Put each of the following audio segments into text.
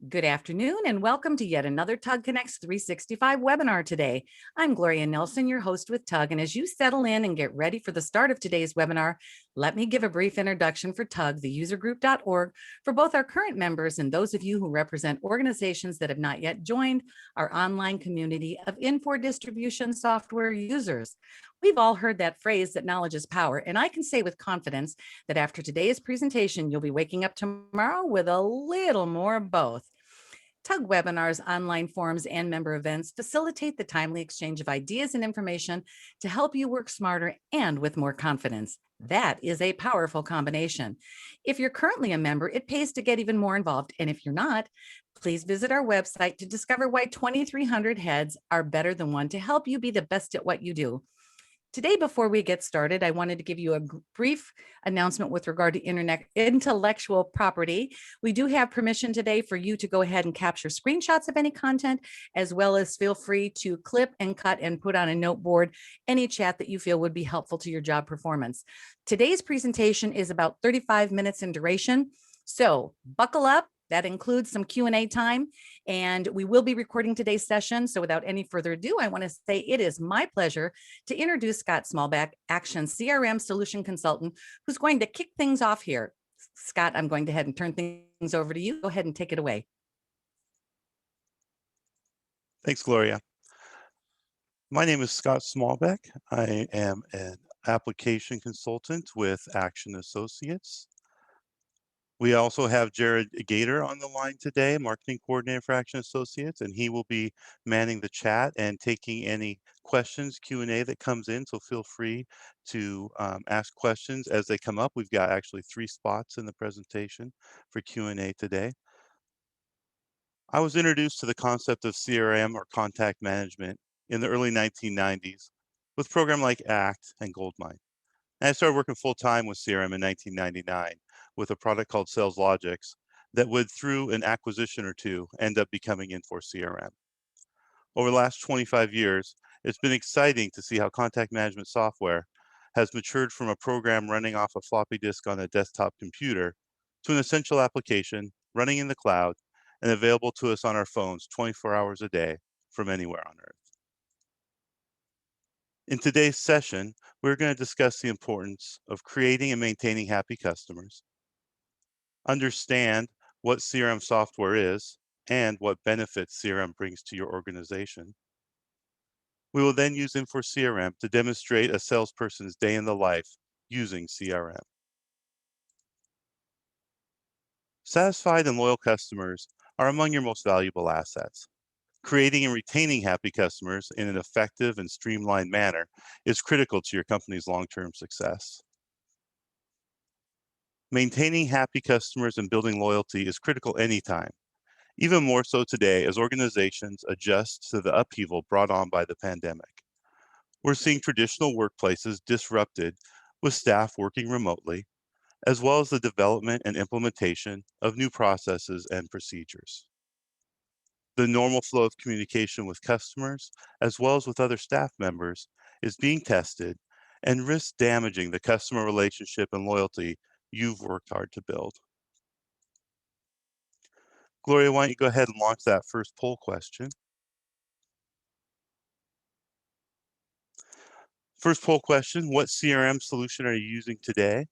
Good afternoon and welcome to yet another TUG Connects 365 webinar today. I'm Gloria Nelson, your host with TUG, and as you settle in and get ready for the start of today's webinar, let me give a brief introduction for TUG, the usergroup.org, for both our current members and those of you who represent organizations that have not yet joined our online community of Infor distribution software users. We've all heard that phrase that knowledge is power, and I can say with confidence that after today's presentation, you'll be waking up tomorrow with a little more of both. TUG webinars, online forums, and member events facilitate the timely exchange of ideas and information to help you work smarter and with more confidence. That is a powerful combination. If you're currently a member, it pays to get even more involved. And if you're not, please visit our website to discover why 2,300 heads are better than one to help you be the best at what you do. Today, before we get started, I wanted to give you a brief announcement with regard to intellectual property. We do have permission today for you to go ahead and capture screenshots of any content, as well as feel free to clip and cut and put on a note board any chat that you feel would be helpful to your job performance. Today's presentation is about 35 minutes in duration, so buckle up. That includes some Q&A time, and we will be recording today's session. So without any further ado, I want to say it is my pleasure to introduce Scott Smallback, Aktion CRM Solution Consultant, who's going to kick things off here. Scott, I'm going to head and turn things over to you. Go ahead and take it away. Thanks, Gloria. My name is Scott Smallback. I am an application consultant with Aktion Associates. We also have Jared Gator on the line today, marketing coordinator for Aktion Associates, and he will be manning the chat and taking any questions, Q&A that comes in. So feel free to ask questions as they come up. We've got actually 3 spots in the presentation for Q&A today. I was introduced to the concept of CRM or contact management in the early 1990s with programs like ACT and Goldmine. And I started working full-time with CRM in 1999 with a product called Sales Logics that would, through an acquisition or two, end up becoming Infor CRM. Over the last 25 years, it's been exciting to see how contact management software has matured from a program running off a floppy disk on a desktop computer to an essential application running in the cloud and available to us on our phones 24 hours a day from anywhere on Earth. In today's session, we're going to discuss the importance of creating and maintaining happy customers, understand what CRM software is and what benefits CRM brings to your organization. We will then use Infor CRM to demonstrate a salesperson's day in the life using CRM. Satisfied and loyal customers are among your most valuable assets. Creating and retaining happy customers in an effective and streamlined manner is critical to your company's long-term success. Maintaining happy customers and building loyalty is critical anytime, even more so today as organizations adjust to the upheaval brought on by the pandemic. We're seeing traditional workplaces disrupted with staff working remotely, as well as the development and implementation of new processes and procedures. The normal flow of communication with customers, as well as with other staff members, is being tested and risks damaging the customer relationship and loyalty you've worked hard to build. Gloria, why don't you go ahead and launch that first poll question? First poll question, what CRM solution are you using today?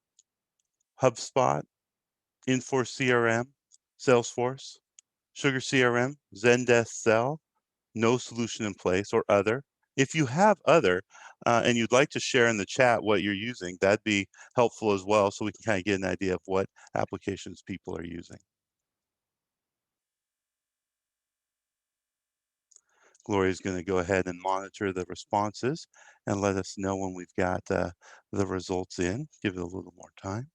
HubSpot, Infor CRM, Salesforce, Sugar CRM, Zendesk Sell, no solution in place, or other. If you have other and you'd like to share in the chat what you're using, that'd be helpful as well, so we can kind of get an idea of what applications people are using. Gloria's going to go ahead and monitor the responses and let us know when we've got the results in. Give it a little more time.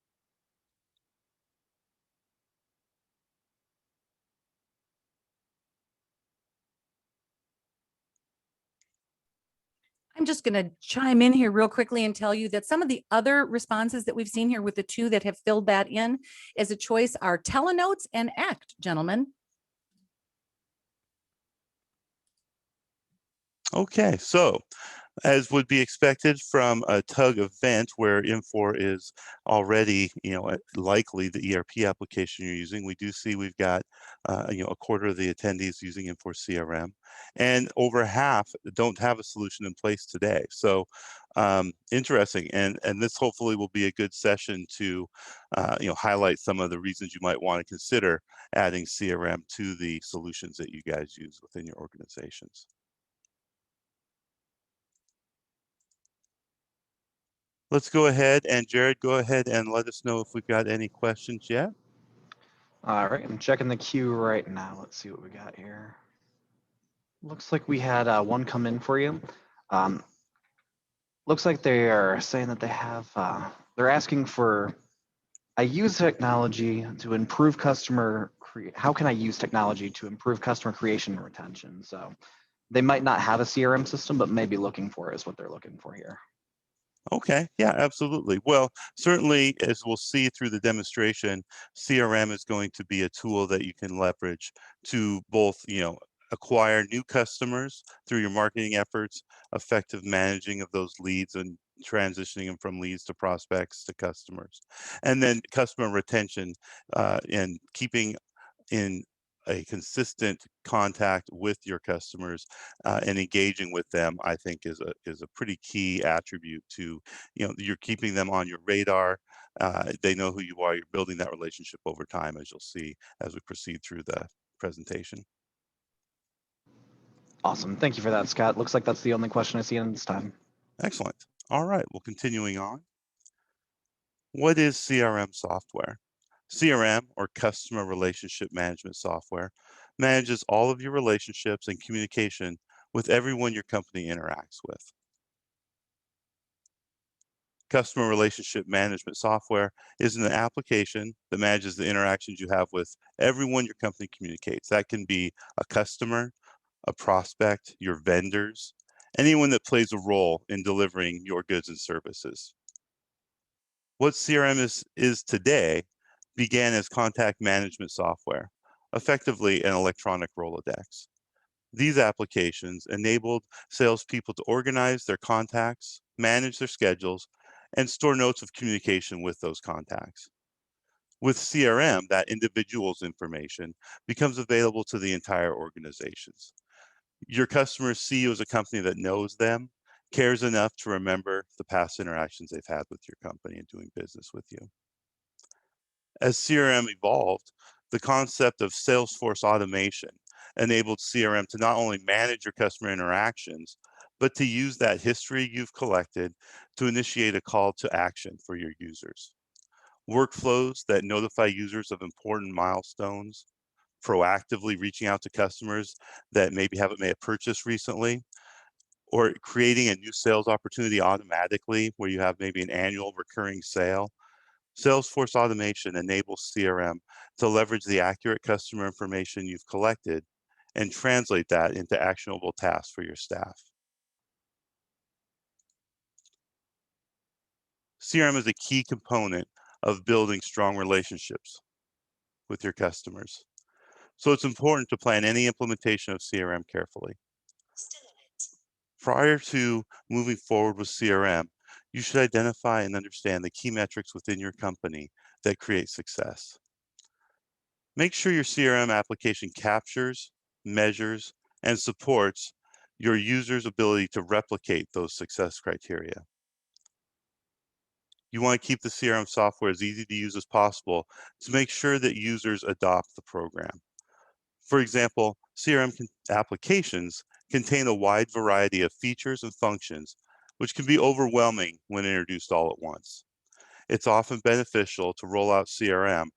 I'm just going to chime in here real quickly and tell you that some of the other responses that we've seen here with the 2 that have filled that in as a choice are Telenotes and ACT, gentlemen. Okay, so As would be expected from a TUG event where Infor is already, likely the ERP application you're using, we do see we've got, a quarter of the attendees using Infor CRM, and over half don't have a solution in place today. So interesting, and this hopefully will be a good session to, highlight some of the reasons you might want to consider adding CRM to the solutions that you guys use within your organizations. Let's go ahead and Jared, go ahead and let us know if we've got any questions yet. All right, I'm checking the queue right now. Let's see what we got here. Looks like we had one come in for you. Looks like they are saying that they have, they're asking for, I use technology to improve how can I use technology to improve customer creation and retention? So they might not have a CRM system, but maybe looking for is what they're looking for here. Okay, yeah, absolutely. Well, certainly, as we'll see through the demonstration, CRM is going to be a tool that you can leverage to both, acquire new customers through your marketing efforts, effective managing of those leads and transitioning them from leads to prospects to customers, and then customer retention and keeping in a consistent contact with your customers and engaging with them, I think is a pretty key attribute to, you're keeping them on your radar. They know who you are. You're building that relationship over time, as you'll see as we proceed through the presentation. Awesome. Thank you for that, Scott. Looks like that's the only question I see in this time. Excellent. All right. Well, continuing on. What is CRM software? CRM, or Customer Relationship Management Software, manages all of your relationships and communication with everyone your company interacts with. Customer Relationship Management Software is an application that manages the interactions you have with everyone your company communicates. That can be a customer, a prospect, your vendors, anyone that plays a role in delivering your goods and services. What CRM is today began as contact management software, effectively an electronic Rolodex. These applications enabled salespeople to organize their contacts, manage their schedules, and store notes of communication with those contacts. With CRM, that individual's information becomes available to the entire organizations. Your customers see you as a company that knows them, cares enough to remember the past interactions they've had with your company and doing business with you. As CRM evolved, the concept of Salesforce automation enabled CRM to not only manage your customer interactions, but to use that history you've collected to initiate a call to action for your users. Workflows that notify users of important milestones, proactively reaching out to customers that maybe haven't made a purchase recently, or creating a new sales opportunity automatically where you have maybe an annual recurring sale. Salesforce automation enables CRM to leverage the accurate customer information you've collected and translate that into actionable tasks for your staff. CRM is a key component of building strong relationships with your customers. So it's important to plan any implementation of CRM carefully. Prior to moving forward with CRM, you should identify and understand the key metrics within your company that create success. Make sure your CRM application captures, measures, and supports your users' ability to replicate those success criteria. You want to keep the CRM software as easy to use as possible to make sure that users adopt the program. For example, CRM applications contain a wide variety of features and functions, which can be overwhelming when introduced all at once. It's often beneficial to roll out CRM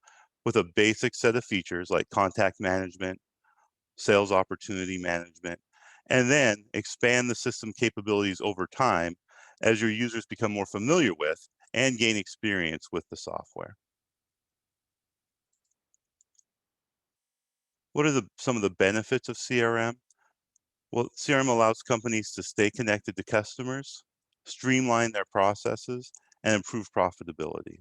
with a basic set of features like contact management, sales opportunity management, and then expand the system capabilities over time as your users become more familiar with and gain experience with the software. What are some of the benefits of CRM? Well, CRM allows companies to stay connected to customers, streamline their processes, and improve profitability.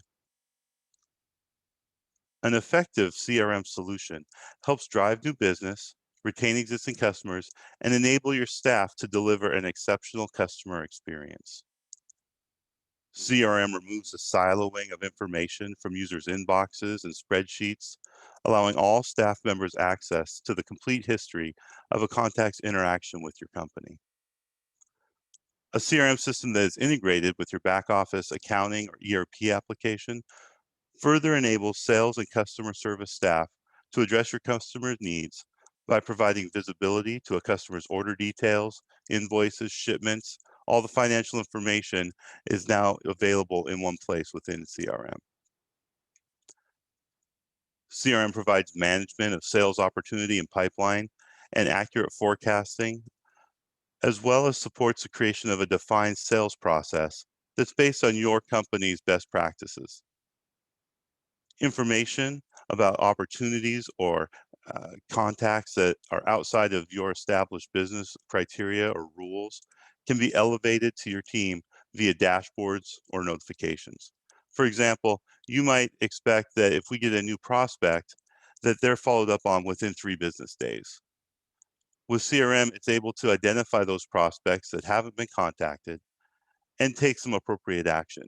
An effective CRM solution helps drive new business, retain existing customers, and enable your staff to deliver an exceptional customer experience. CRM removes the siloing of information from users' inboxes and spreadsheets, allowing all staff members access to the complete history of a contact's interaction with your company. A CRM system that is integrated with your back office, accounting, or ERP application further enables sales and customer service staff to address your customers' needs by providing visibility to a customer's order details, invoices, shipments. All the financial information is now available in one place within CRM. CRM provides management of sales opportunity and pipeline and accurate forecasting, as well as supports the creation of a defined sales process that's based on your company's best practices. Information about opportunities or contacts that are outside of your established business criteria or rules can be elevated to your team via dashboards or notifications. For example, you might expect that if we get a new prospect, that they're followed up on within 3 business days. With CRM, it's able to identify those prospects that haven't been contacted and take some appropriate action.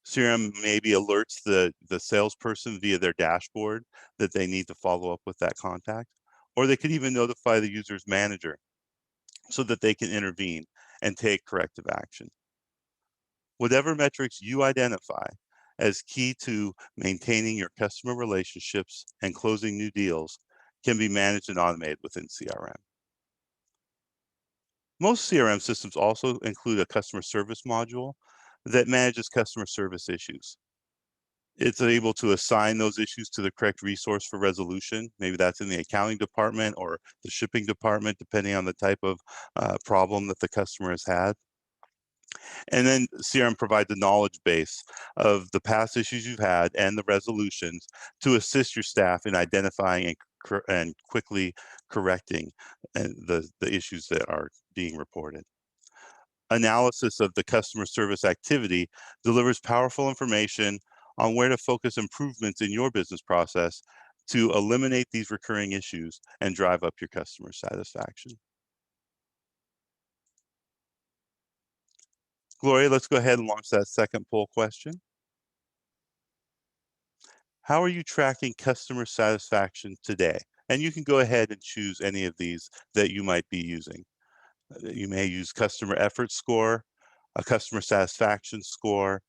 CRM maybe alerts the salesperson via their dashboard that they need to follow up with that contact, or they could even notify the user's manager so that they can intervene and take corrective action. Whatever metrics you identify as key to maintaining your customer relationships and closing new deals can be managed and automated within CRM. Most CRM systems also include a customer service module that manages customer service issues. It's able to assign those issues to the correct resource for resolution. Maybe that's in the accounting department or the shipping department, depending on the type of problem that the customer has had. And then CRM provides a knowledge base of the past issues you've had and the resolutions to assist your staff in identifying and quickly correcting the issues that are being reported. Analysis of the customer service activity delivers powerful information on where to focus improvements in your business process to eliminate these recurring issues and drive up your customer satisfaction. Gloria, let's go ahead and launch that second poll question. How are you tracking customer satisfaction today? And you can go ahead and choose any of these that you might be using. You may use customer effort score, a customer satisfaction score,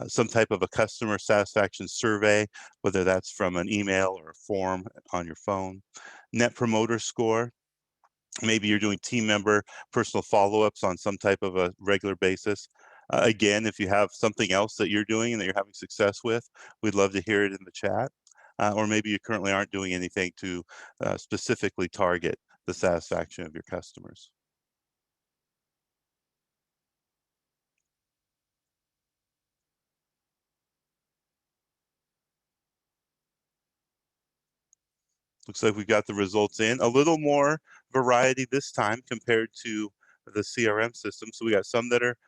some type of a customer satisfaction survey, whether that's from an email or a form on your phone. Net promoter score, maybe you're doing team member personal follow-ups on some type of a regular basis. Again, if you have something else that you're doing and that you're having success with, we'd love to hear it in the chat. Or maybe you currently aren't doing anything to specifically target the satisfaction of your customers. Looks like we've got the results in. A little more variety this time compared to the CRM system. So we got some that are,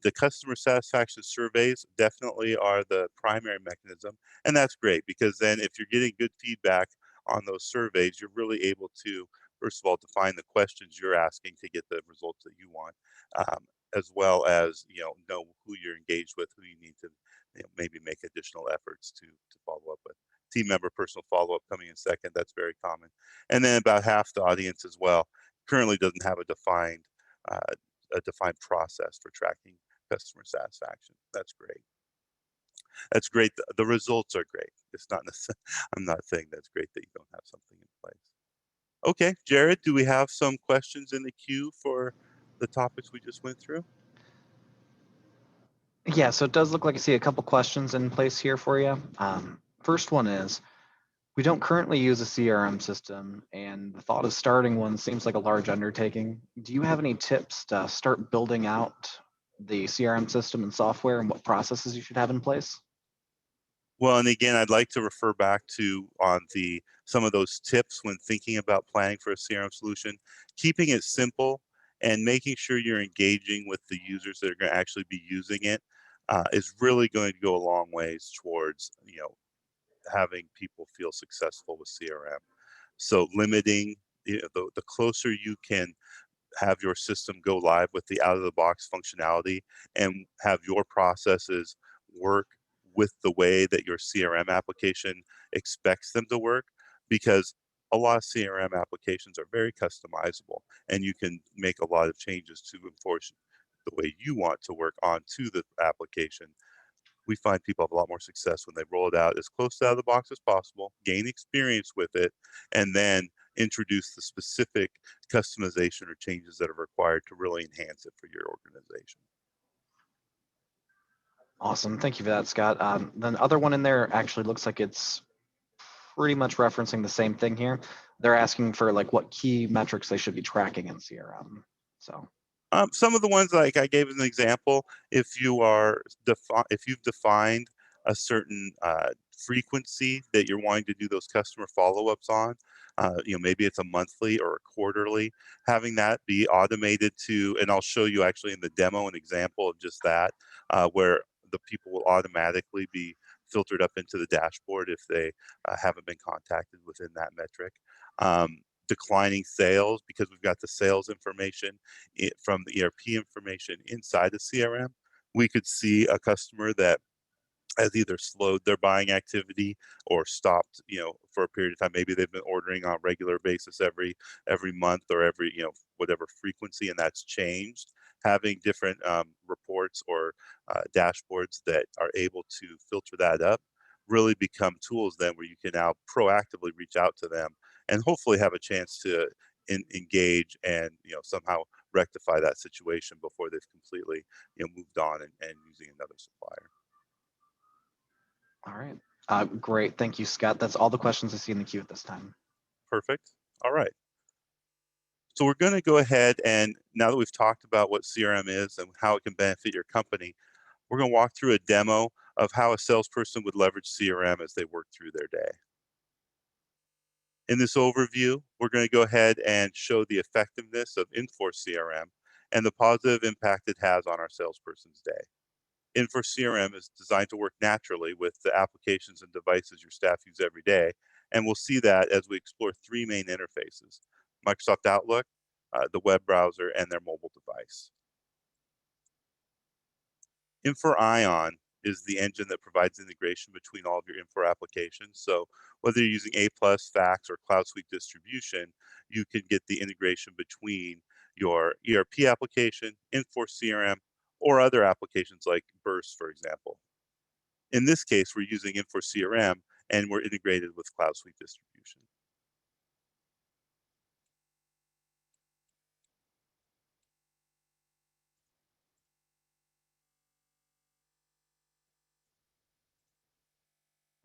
the customer satisfaction surveys definitely are the primary mechanism. And that's great because then if you're getting good feedback on those surveys, you're really able to, first of all, define the questions you're asking to get the results that you want, as well as, know who you're engaged with, who you need to maybe make additional efforts to follow up with. Team member personal follow-up coming in second, that's very common. And then about half the audience as well currently doesn't have a defined process for tracking customer satisfaction. That's great. That's great. The results are great. It's not necessarily, I'm not saying that's great that you don't have something in place. Okay, Jared, do we have some questions in the queue for the topics we just went through? Yeah, so it does look like I see a couple questions in place here for you. First one is, we don't currently use a CRM system, and the thought of starting one seems like a large undertaking. Do you have any tips to start building out the CRM system and software and what processes you should have in place? Well, and again, I'd like to refer back to some of those tips when thinking about planning for a CRM solution, keeping it simple and making sure you're engaging with the users that are going to actually be using it is really going to go a long ways towards having people feel successful with CRM. So limiting, the closer you can have your system go live with the out-of-the-box functionality and have your processes work with the way that your CRM application expects them to work, because a lot of CRM applications are very customizable, and you can make a lot of changes to enforce the way you want to work onto the application. We find people have a lot more success when they roll it out as close to out of the box as possible, gain experience with it, and then introduce the specific customization or changes that are required to really enhance it for your organization. Awesome. Thank you for that, Scott. The other one in there actually looks like it's pretty much referencing the same thing here. They're asking for like what key metrics they should be tracking in CRM. So some of the ones, like I gave as an example, if you've defined a certain frequency that you're wanting to do those customer follow-ups on, maybe it's a monthly or a quarterly, having that be automated to, and I'll show you actually in the demo an example of just that, where the people will automatically be filtered up into the dashboard if they haven't been contacted within that metric. Declining sales, because we've got the sales information from the ERP information inside the CRM. We could see a customer that has either slowed their buying activity or stopped, for a period of time. Maybe they've been ordering on a regular basis every month or every, whatever frequency, and that's changed. Having different reports or dashboards that are able to filter that up really become tools then where you can now proactively reach out to them and hopefully have a chance to engage and somehow rectify that situation before they've completely moved on and using another supplier. all right. Great. Thank you, Scott. That's all the questions I see in the queue at this time. Perfect. All right. So we're going to go ahead, and now that we've talked about what CRM is and how it can benefit your company, we're going to walk through a demo of how a salesperson would leverage CRM as they work through their day. In this overview, we're going to go ahead and show the effectiveness of Infor CRM and the positive impact it has on our salesperson's day. Infor CRM is designed to work naturally with the applications and devices your staff use every day, and we'll see that as we explore three main interfaces: Microsoft Outlook, the web browser, and their mobile device. Infor Ion is the engine that provides integration between all of your Infor applications. So whether you're using A+, Fax, or CloudSuite Distribution, you can get the integration between your ERP application, Infor CRM, or other applications like Burst, for example. In this case, we're using Infor CRM, and we're integrated with CloudSuite Distribution.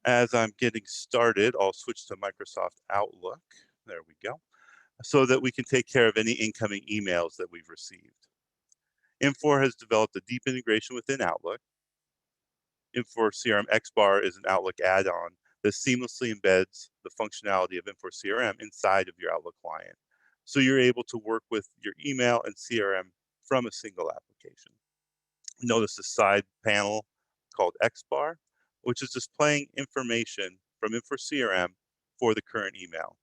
As I'm getting started, I'll switch to Microsoft Outlook. There we go. So that we can take care of any incoming emails that we've received. Infor has developed a deep integration within Outlook. Infor CRM XBAR is an Outlook add-on that seamlessly embeds the functionality of Infor CRM inside of your Outlook client. So you're able to work with your email and CRM from a single application. Notice the side panel called XBAR, which is displaying information from Infor CRM for the current email.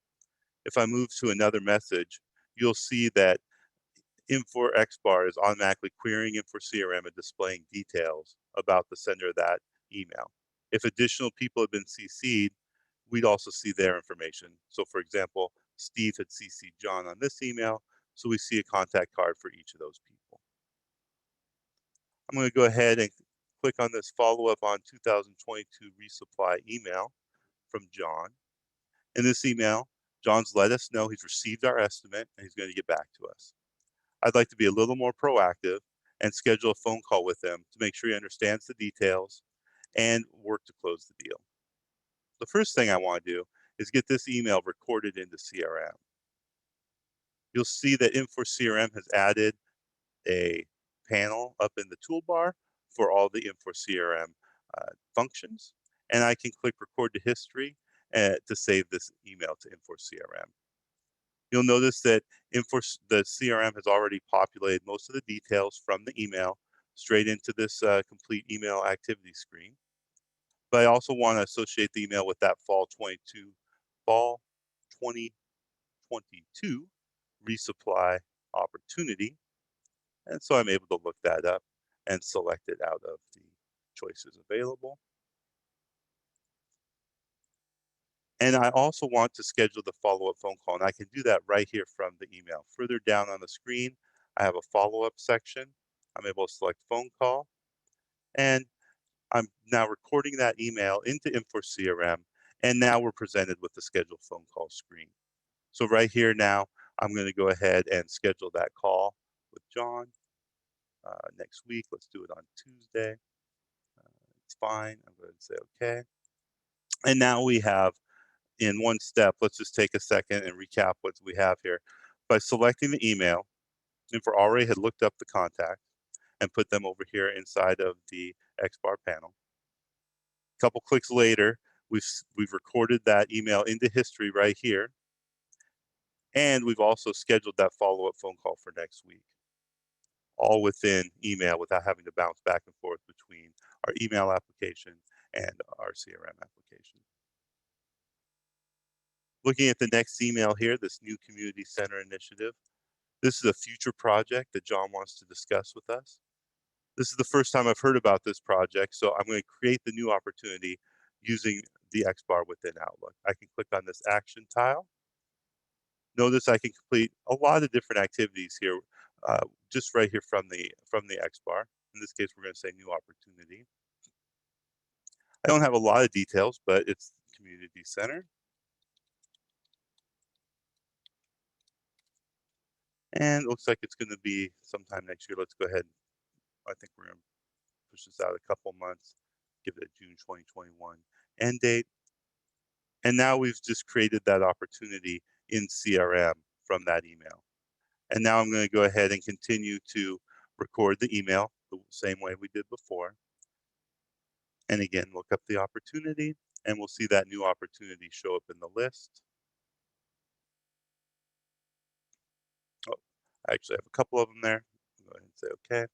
If I move to another message, you'll see that Infor XBAR is automatically querying Infor CRM and displaying details about the sender of that email. If additional people have been CC'd, we'd also see their information. So for example, Steve had CC'd John on this email, so we see a contact card for each of those people. I'm going to go ahead and click on this follow-up on 2022 resupply email from John. In this email, John's let us know he's received our estimate and he's going to get back to us. I'd like to be a little more proactive and schedule a phone call with him to make sure he understands the details and work to close the deal. The first thing I want to do is get this email recorded into CRM. You'll see that Infor CRM has added a panel up in the toolbar for all the Infor CRM functions, and I can click record to history to save this email to Infor CRM. You'll notice that the CRM has already populated most of the details from the email straight into this complete email activity screen. But I also want to associate the email with that fall 22 2022 resupply opportunity. And so I'm able to look that up and select it out of the choices available. And I also want to schedule the follow-up phone call, and I can do that right here from the email. Further down on the screen, I have a follow-up section. I'm able to select phone call, and I'm now recording that email into Infor CRM, and now we're presented with the scheduled phone call screen. So right here now, I'm going to go ahead and schedule that call with John next week. Let's do it on Tuesday. It's fine. I'm going to say okay. And now we have, in one step, let's just take a second and recap what we have here. By selecting the email, Infor already had looked up the contact and put them over here inside of the XBAR panel. A couple clicks later, we've recorded that email into history right here. And we've also scheduled that follow-up phone call for next week, all within email without having to bounce back and forth between our email application and our CRM application. Looking at the next email here, this new community center initiative. This is a future project that John wants to discuss with us. This is the first time I've heard about this project, so I'm going to create the new opportunity using the XBAR within Outlook. I can click on this action tile. Notice I can complete a lot of different activities here, just right here from the XBAR. In this case, we're going to say new opportunity. I don't have a lot of details, but it's community center. And it looks like it's going to be sometime next year. Let's go ahead. I think we're going to push this out a couple months, give it a June 2021 end date. And now we've just created that opportunity in CRM from that email. And now I'm going to go ahead and continue to record the email the same way we did before. And again, look up the opportunity, and we'll see that new opportunity show up in the list. Oh, I actually have a couple of them there. Go ahead and say okay.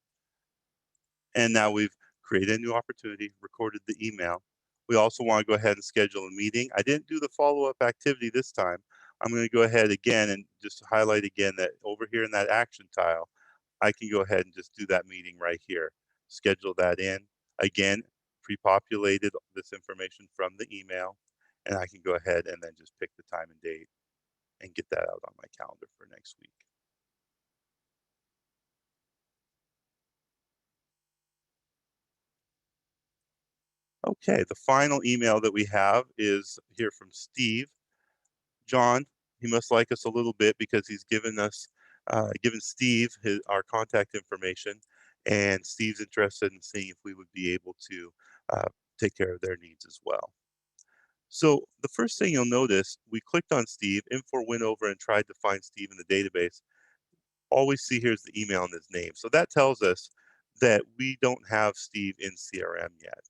And now we've created a new opportunity, recorded the email. We also want to go ahead and schedule a meeting. I didn't do the follow-up activity this time. I'm going to go ahead again and just highlight again that over here in that action tile, I can go ahead and just do that meeting right here. Schedule that in. Again, pre-populated this information from the email, and I can go ahead and then just pick the time and date and get that out on my calendar for next week. Okay, the final email that we have is here from Steve. John, he must like us a little bit because he's given us, given Steve our contact information, and Steve's interested in seeing if we would be able to take care of their needs as well. So the first thing you'll notice, we clicked on Steve, Infor went over and tried to find Steve in the database. All we see here is the email and his name. So that tells us that we don't have Steve in CRM yet.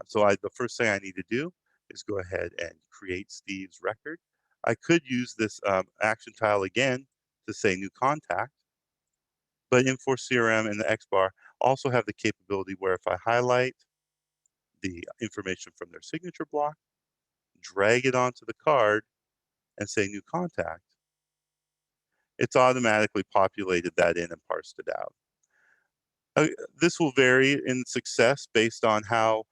So the first thing I need to do is go ahead and create Steve's record. I could use this action tile again to say new contact, but Infor CRM and the XBAR also have the capability where if I highlight the information from their signature block, drag it onto the card, and say new contact, it's automatically populated that in and parsed it out. This will vary in success based on how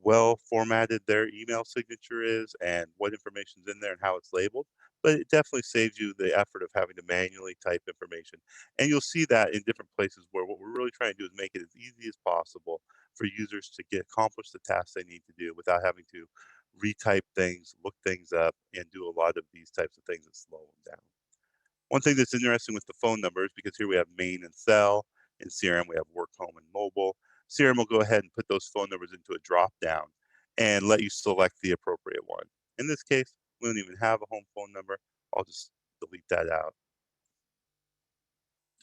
well formatted their email signature is and what information's in there and how it's labeled, but it definitely saves you the effort of having to manually type information. And you'll see that in different places where what we're really trying to do is make it as easy as possible for users to accomplish the tasks they need to do without having to retype things, look things up, and do a lot of these types of things that slow them down. One thing that's interesting with the phone numbers, because here we have main and cell, in CRM we have work, home, and mobile. CRM will go ahead and put those phone numbers into a drop down and let you select the appropriate one. In this case, we don't even have a home phone number. I'll just delete that out.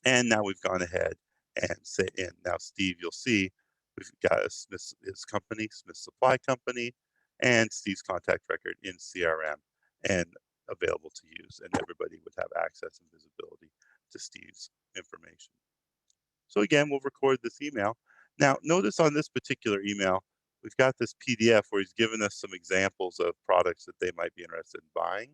And now we've gone ahead and say, and now Steve, you'll see we've got his company, Smith Supply Company, and Steve's contact record in CRM and available to use, and everybody would have access and visibility to Steve's information. So again, we'll record this email. Now, notice on this particular email, we've got this PDF where he's given us some examples of products that they might be interested in buying.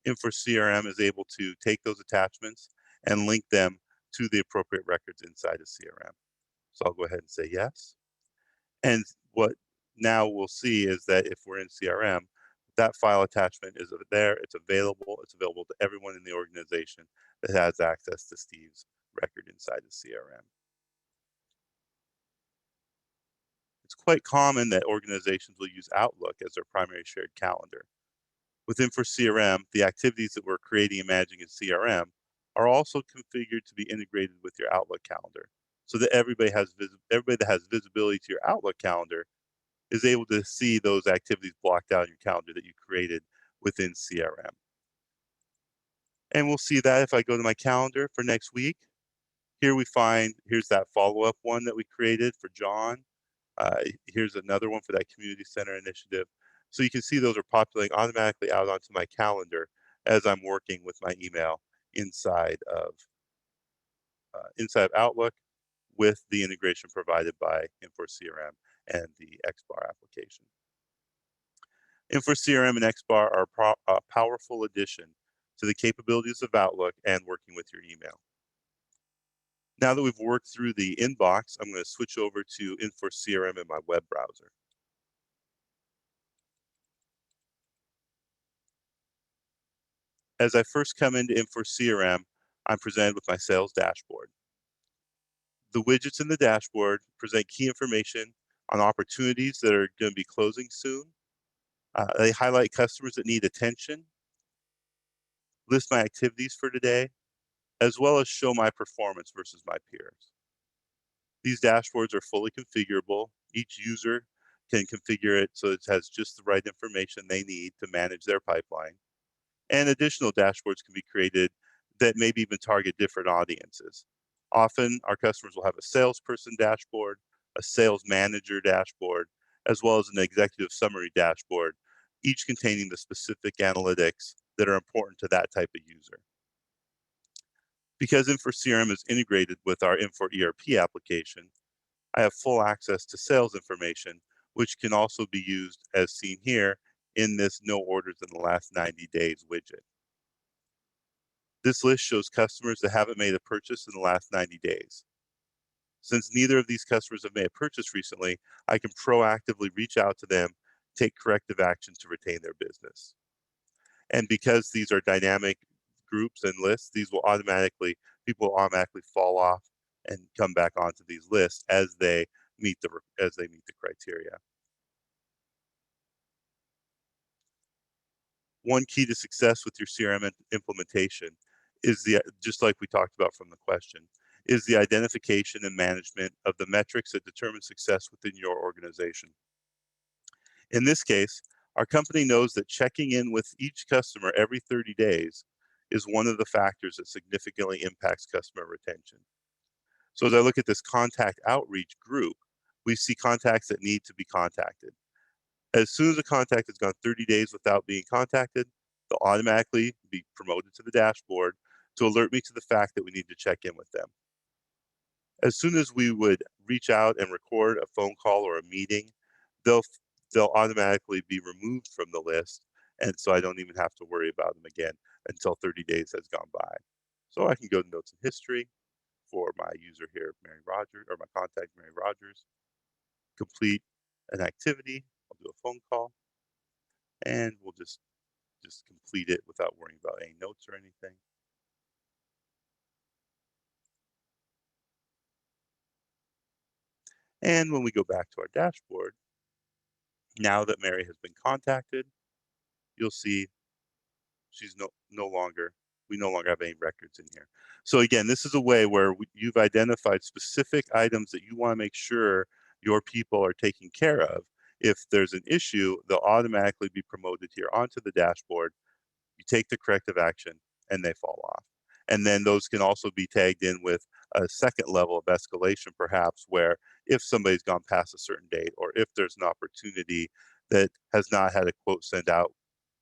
Infor CRM is able to take those attachments and link them to the appropriate records inside of CRM. So I'll go ahead and say yes. And what now we'll see is that if we're in CRM, that file attachment is there, it's available to everyone in the organization that has access to Steve's record inside of CRM. It's quite common that organizations will use Outlook as their primary shared calendar. With Infor CRM, the activities that we're creating and managing in CRM are also configured to be integrated with your Outlook calendar, so that everybody that has visibility to your Outlook calendar is able to see those activities blocked out in your calendar that you created within CRM. And we'll see that if I go to my calendar for next week. Here here's that follow-up one that we created for John. Here's another one for that community center initiative. So you can see those are populating automatically out onto my calendar as I'm working with my email inside of Outlook with the integration provided by Infor CRM and the XBAR application. Infor CRM and XBAR are a powerful addition to the capabilities of Outlook and working with your email. Now that we've worked through the inbox, I'm going to switch over to Infor CRM in my web browser. As I first come into Infor CRM, I'm presented with my sales dashboard. The widgets in the dashboard present key information on opportunities that are going to be closing soon. They highlight customers that need attention, list my activities for today, as well as show my performance versus my peers. These dashboards are fully configurable. Each user can configure it so it has just the right information they need to manage their pipeline. And additional dashboards can be created that maybe even target different audiences. Often our customers will have a salesperson dashboard, a sales manager dashboard, as well as an executive summary dashboard, each containing the specific analytics that are important to that type of user. Because Infor CRM is integrated with our Infor ERP application, I have full access to sales information, which can also be used as seen here in this no orders in the last 90 days widget. This list shows customers that haven't made a purchase in the last 90 days. Since neither of these customers have made a purchase recently, I can proactively reach out to them, take corrective action to retain their business. And because these are dynamic groups and lists, people will automatically fall off and come back onto these lists as they meet the criteria. One key to success with your CRM implementation is just like we talked about from the question, is the identification and management of the metrics that determine success within your organization. In this case, our company knows that checking in with each customer every 30 days is one of the factors that significantly impacts customer retention. So as I look at this contact outreach group, we see contacts that need to be contacted. As soon as a contact has gone 30 days without being contacted, they'll automatically be promoted to the dashboard to alert me to the fact that we need to check in with them. As soon as we would reach out and record a phone call or a meeting, they'll automatically be removed from the list, and so I don't even have to worry about them again until 30 days has gone by. So I can go to notes and history for my user here, Mary Rogers, or my contact, Mary Rogers, complete an activity. I'll do a phone call, and we'll just complete it without worrying about any notes or anything. And when we go back to our dashboard, now that Mary has been contacted, you'll see she's we no longer have any records in here. So again, this is a way where you've identified specific items that you want to make sure your people are taking care of. If there's an issue, they'll automatically be promoted here onto the dashboard. You take the corrective action and they fall off. And then those can also be tagged in with a second level of escalation, perhaps, where if somebody's gone past a certain date, or if there's an opportunity that has not had a quote sent out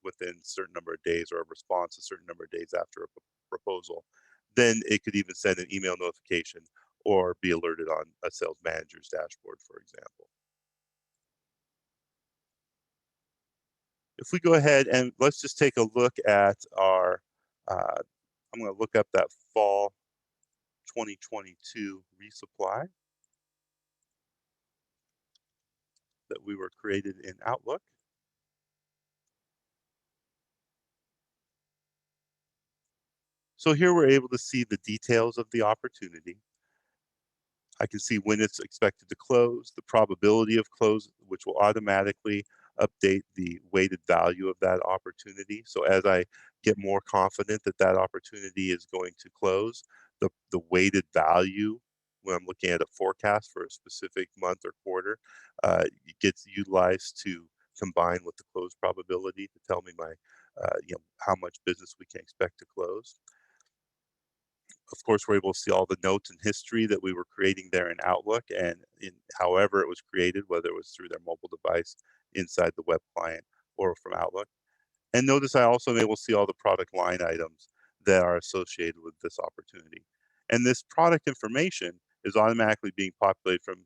within a certain number of days, or a response a certain number of days after a proposal, then it could even send an email notification or be alerted on a sales manager's dashboard, for example. If we go ahead and let's just take a look at our, I'm going to look up that fall 2022 resupply that we were created in Outlook. So here we're able to see the details of the opportunity. I can see when it's expected to close, the probability of close, which will automatically update the weighted value of that opportunity. So as I get more confident that that opportunity is going to close, the weighted value when I'm looking at a forecast for a specific month or quarter, it gets utilized to combine with the close probability to tell me my, how much business we can expect to close. Of course, we're able to see all the notes and history that we were creating there in Outlook and in however it was created, whether it was through their mobile device, inside the web client, or from Outlook. And notice I also am able to see all the product line items that are associated with this opportunity. And this product information is automatically being populated from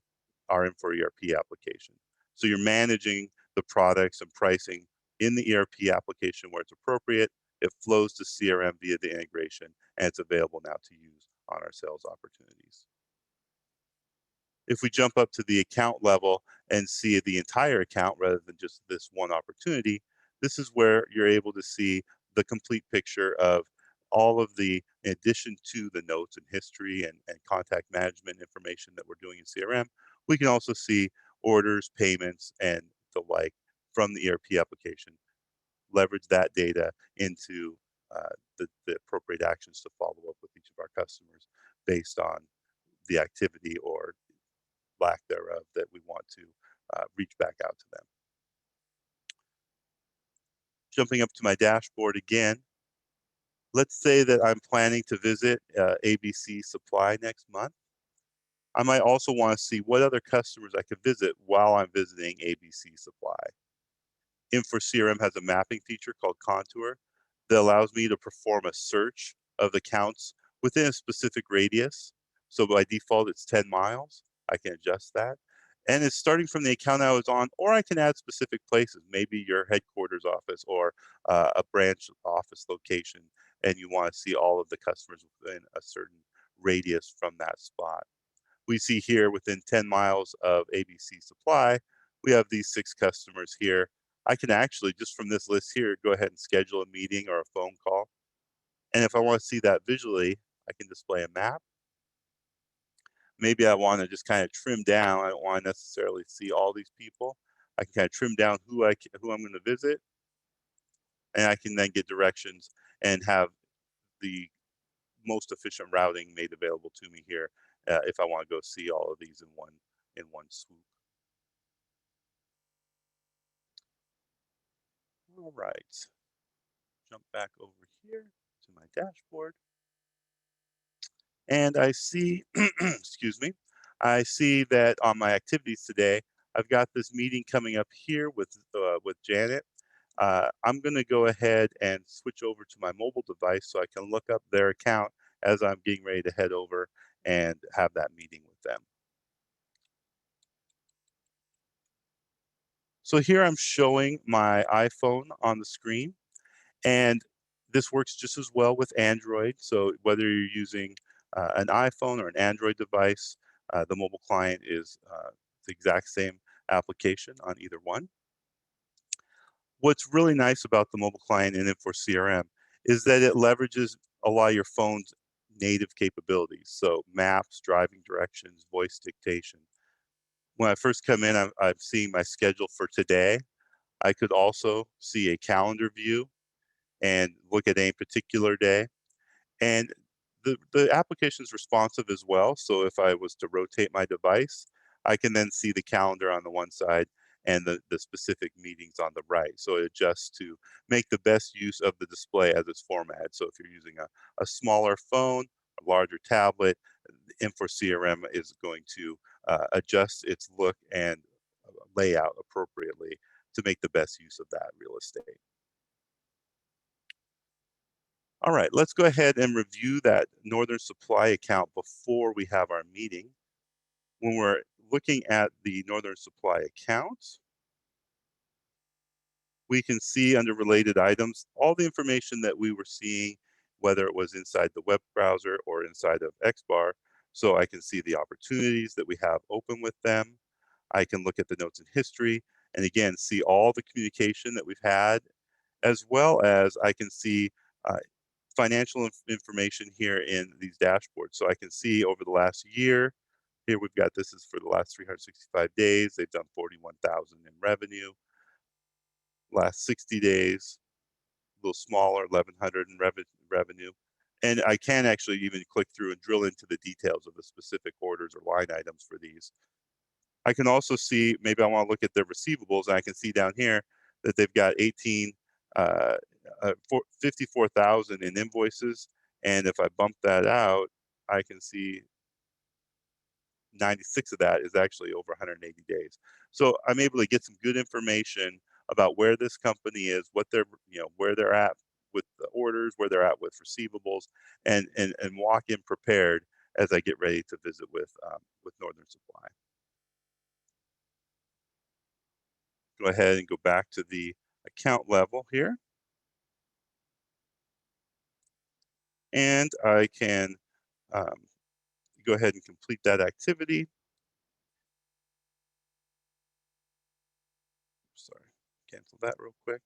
our Infor ERP application. So you're managing the products and pricing in the ERP application where it's appropriate. It flows to CRM via the integration, and it's available now to use on our sales opportunities. If we jump up to the account level and see the entire account rather than just this one opportunity, this is where you're able to see the complete picture of all of the, in addition to the notes and history and contact management information that we're doing in CRM, we can also see orders, payments, and the like from the ERP application. Leverage that data into the appropriate actions to follow up with each of our customers based on the activity or lack thereof that we want to reach back out to them. Jumping up to my dashboard again, let's say that I'm planning to visit ABC Supply next month. I might also want to see what other customers I could visit while I'm visiting ABC Supply. Infor CRM has a mapping feature called Contour that allows me to perform a search of accounts within a specific radius. So by default, it's 10 miles. I can adjust that. And it's starting from the account I was on, or I can add specific places, maybe your headquarters office or a branch office location, and you want to see all of the customers within a certain radius from that spot. We see here within 10 miles of ABC Supply, we have these 6 customers here. I can actually, just from this list here, go ahead and schedule a meeting or a phone call. And if I want to see that visually, I can display a map. Maybe I want to just kind of trim down. I don't want to necessarily see all these people. I can kind of trim down who I'm going to visit. And I can then get directions and have the most efficient routing made available to me here if I want to go see all of these in one swoop. All right, jump back over here to my dashboard. And I see, excuse me, I see that on my activities today, I've got this meeting coming up here with Janet. I'm going to go ahead and switch over to my mobile device so I can look up their account as I'm getting ready to head over and have that meeting with them. So here I'm showing my iPhone on the screen, and this works just as well with Android. So whether you're using an iPhone or an Android device, the mobile client is the exact same application on either one. What's really nice about the mobile client in Infor CRM is that it leverages a lot of your phone's native capabilities. So maps, driving directions, voice dictation. When I first come in, I'm seeing my schedule for today. I could also see a calendar view and look at any particular day. And the application is responsive as well. So if I was to rotate my device, I can then see the calendar on the one side and the specific meetings on the right. So it adjusts to make the best use of the display as it's formatted. So if you're using a smaller phone, a larger tablet, Infor CRM is going to adjust its look and layout appropriately to make the best use of that real estate. All right, let's go ahead and review that Northern Supply account before we have our meeting. When we're looking at the Northern Supply account, we can see under related items all the information that we were seeing, whether it was inside the web browser or inside of XBAR. So I can see the opportunities that we have open with them. I can look at the notes in history and again, see all the communication that we've had, as well as I can see financial information here in these dashboards. So I can see over the last year, here we've got, this is for the last 365 days, they've done 41,000 in revenue. Last 60 days, a little smaller, 1,100 in revenue. And I can actually even click through and drill into the details of the specific orders or line items for these. I can also see, maybe I want to look at their receivables, and I can see down here that they've got 54,000 in invoices. And if I bump that out, I can see 96 of that is actually over 180 days. So I'm able to get some good information about where this company is, what they're, where they're at with the orders, where they're at with receivables, and walk in prepared as I get ready to visit with Northern Supply. Go ahead and go back to the account level here. And I can go ahead and complete that activity. Sorry, cancel that real quick.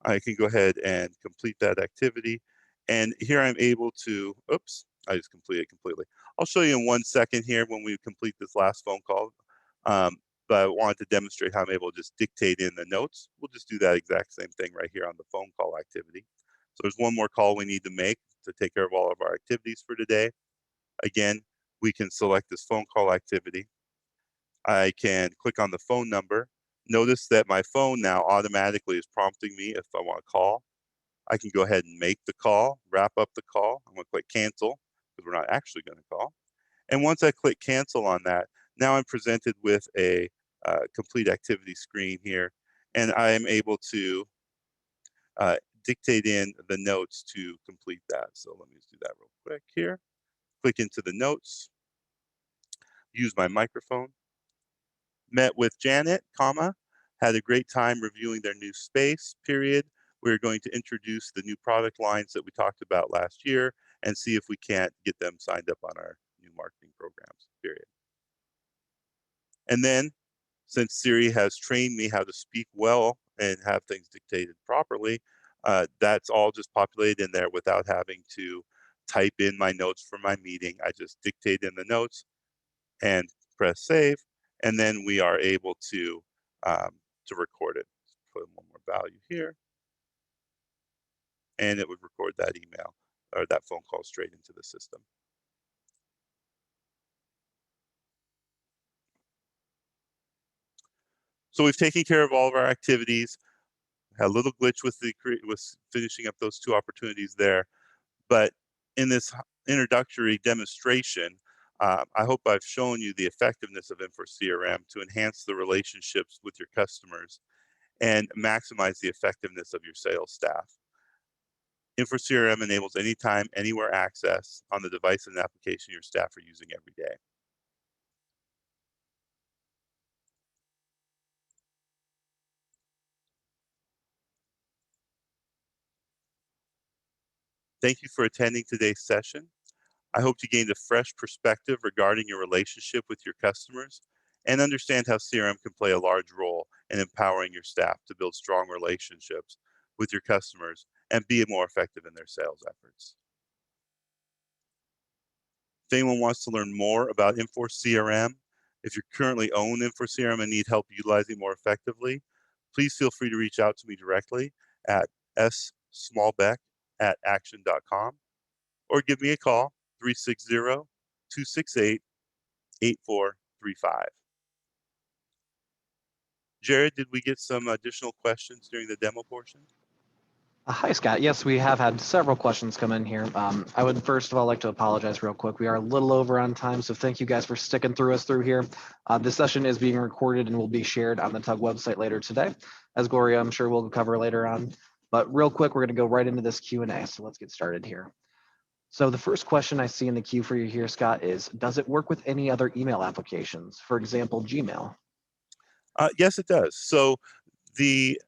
I can go ahead and complete that activity. And here I'm able to, oops, I just completed it completely. I'll show you in 1 second here when we complete this last phone call. But I wanted to demonstrate how I'm able to just dictate in the notes. We'll just do that exact same thing right here on the phone call activity. So there's one more call we need to make to take care of all of our activities for today. Again, we can select this phone call activity. I can click on the phone number. Notice that my phone now automatically is prompting me if I want to call. I can go ahead and make the call, wrap up the call. I'm going to click cancel because we're not actually going to call. And once I click cancel on that, now I'm presented with a complete activity screen here, and I am able to dictate in the notes to complete that. So let me just do that real quick here. Click into the notes, use my microphone. Met with Janet, comma, had a great time reviewing their new space, period. We're going to introduce the new product lines that we talked about last year and see if we can't get them signed up on our new marketing programs, period. And then, since Siri has trained me how to speak well and have things dictated properly, that's all just populated in there without having to type in my notes for my meeting. I just dictate in the notes and press save, and then we are able to record it. Put one more value here, and it would record that email or that phone call straight into the system. So we've taken care of all of our activities. Had a little glitch with finishing up those 2 opportunities there, but in this introductory demonstration, I hope I've shown you the effectiveness of Infor CRM to enhance the relationships with your customers and maximize the effectiveness of your sales staff. Infor CRM enables anytime, anywhere access on the device and application your staff are using every day. Thank you for attending today's session. I hope you gained a fresh perspective regarding your relationship with your customers and understand how CRM can play a large role in empowering your staff to build strong relationships with your customers and be more effective in their sales efforts. If anyone wants to learn more about Infor CRM, if you currently own Infor CRM and need help utilizing more effectively, please feel free to reach out to me directly at smallbeck@aktion.com or give me a call, 360-268-8435. Jared, did we get some additional questions during the demo portion? Hi, Scott. Yes, we have had several questions come in here. I would first of all like to apologize real quick. We are a little over on time, so thank you guys for sticking through us through here. This session is being recorded and will be shared on the TUG website later today, as Gloria, I'm sure we'll cover later on. But real quick, we're going to go right into this Q&A, so let's get started here. So the first question I see in the queue for you here, Scott, is, does it work with any other email applications, for example, Gmail? Yes, it does. So The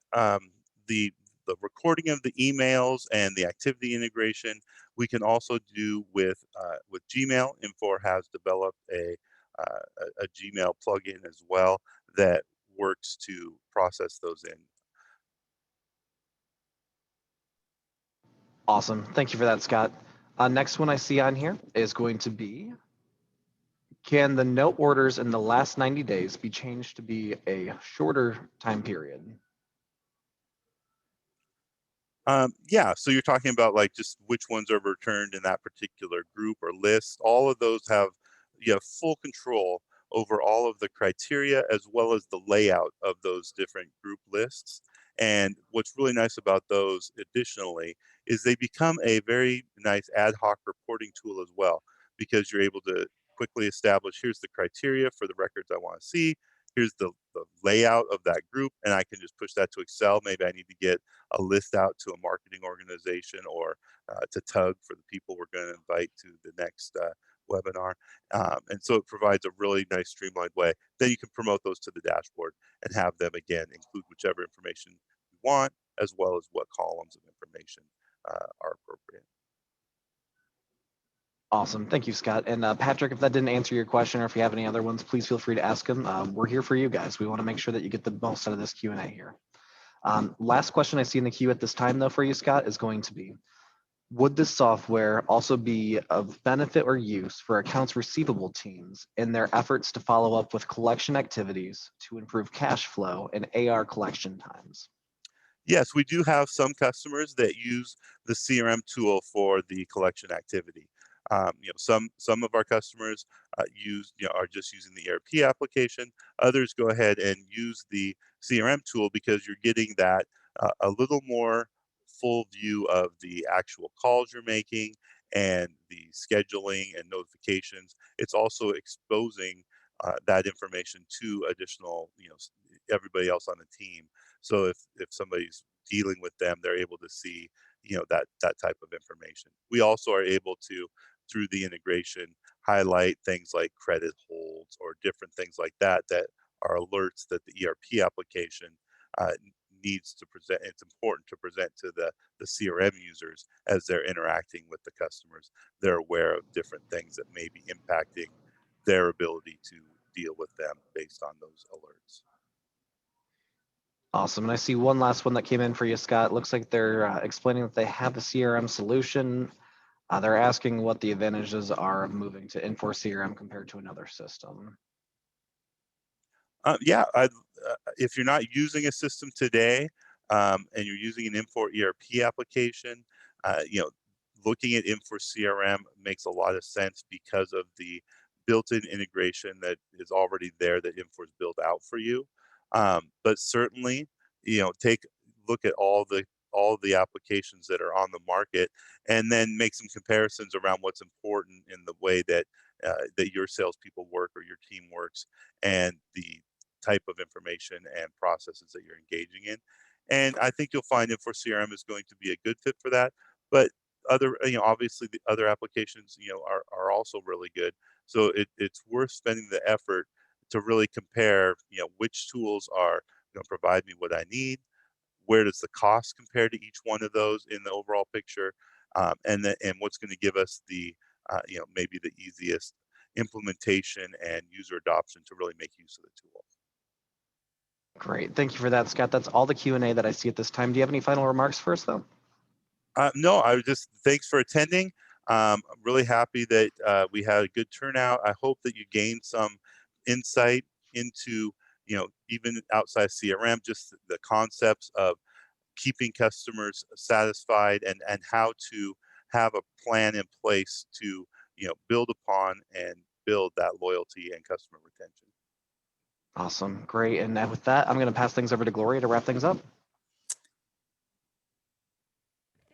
the the recording of the emails and the activity integration we can also do with Gmail. Infor has developed a Gmail plugin as well that works to process those in. Awesome. Thank you for that, Scott. Next one I see on here is going to be, can the note orders in the last 90 days be changed to be a shorter time period? Yeah, so you're talking about like just which ones are returned in that particular group or list. All of those you have full control over all of the criteria as well as the layout of those different group lists. And what's really nice about those additionally is they become a very nice ad hoc reporting tool as well, because you're able to quickly establish, here's the criteria for the records I want to see, here's the layout of that group, and I can just push that to Excel. Maybe I need to get a list out to a marketing organization or to TUG for the people we're going to invite to the next webinar. And so it provides a really nice streamlined way. Then you can promote those to the dashboard and have them, again, include whichever information you want, as well as what columns of information are appropriate. Awesome. Thank you, Scott. And Patrick, if that didn't answer your question, or if you have any other ones, please feel free to ask them. We're here for you guys. We want to make sure that you get the most out of this Q&A here. Last question I see in the queue at this time, though, for you, Scott, is going to be, would this software also be of benefit or use for accounts receivable teams in their efforts to follow up with collection activities to improve cash flow and AR collection times? Yes, we do have some customers that use the CRM tool for the collection activity. Some of our customers are just using the ERP application. Others go ahead and use the CRM tool because you're getting that a little more full view of the actual calls you're making and the scheduling and notifications. It's also exposing that information to additional, everybody else on the team. So if somebody's dealing with them, they're able to see, that type of information. We also are able to, through the integration, highlight things like credit holds or different things like that are alerts that the ERP application needs to present. It's important to present to the CRM users as they're interacting with the customers. They're aware of different things that may be impacting their ability to deal with them based on those alerts. Awesome. And I see one last one that came in for you, Scott. Looks like they're explaining that they have a CRM solution. They're asking what the advantages are of moving to Infor CRM compared to another system. Yeah, if you're not using a system today and you're using an Infor ERP application, looking at Infor CRM makes a lot of sense because of the built-in integration that is already there that Infor is built out for you. But certainly, take a look at all the applications that are on the market, and then make some comparisons around what's important in the way that that your salespeople work or your team works, and the type of information and processes that you're engaging in. And I think you'll find Infor CRM is going to be a good fit for that. But obviously the other applications, are also really good. So it's worth spending the effort to really compare, which tools are going to provide me what I need, where does the cost compare to each one of those in the overall picture, and what's going to give us the, maybe the easiest implementation and user adoption to really make use of the tool. Great. Thank you for that, Scott. That's all the Q&A that I see at this time. Do you have any final remarks for us, though? No, thanks for attending. I'm really happy that we had a good turnout. I hope that you gained some insight into, even outside CRM, just the concepts of keeping customers satisfied and how to have a plan in place to, build upon and build that loyalty and customer retention. Awesome. Great. And with that, I'm going to pass things over to Gloria to wrap things up.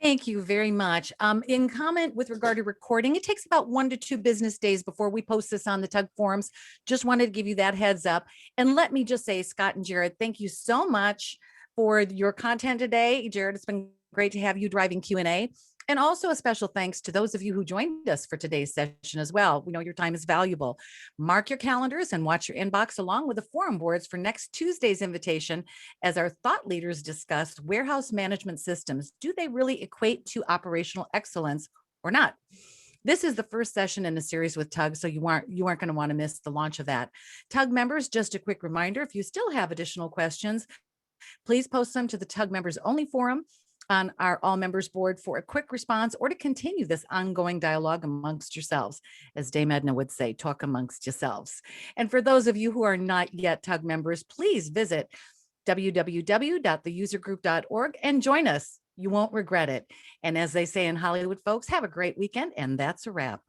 Thank you very much. In comment with regard to recording, it takes about 1 to 2 business days before we post this on the TUG forums. Just wanted to give you that heads up. And let me just say, Scott and Jared, thank you so much for your content today. Jared, it's been great to have you driving Q&A. And also a special thanks to those of you who joined us for today's session as well. We know your time is valuable. Mark your calendars and watch your inbox along with the forum boards for next Tuesday's invitation as our thought leaders discuss warehouse management systems. Do they really equate to operational excellence or not? This is the first session in a series with TUG, so you aren't going to want to miss the launch of that. TUG members, just a quick reminder, if you still have additional questions, please post them to the TUG members only forum on our all members board for a quick response or to continue this ongoing dialogue amongst yourselves. As Dame Edna would say, talk amongst yourselves. And for those of you who are not yet TUG members, please visit www.theusergroup.org and join us. You won't regret it. And as they say in Hollywood, folks, have a great weekend. And that's a wrap.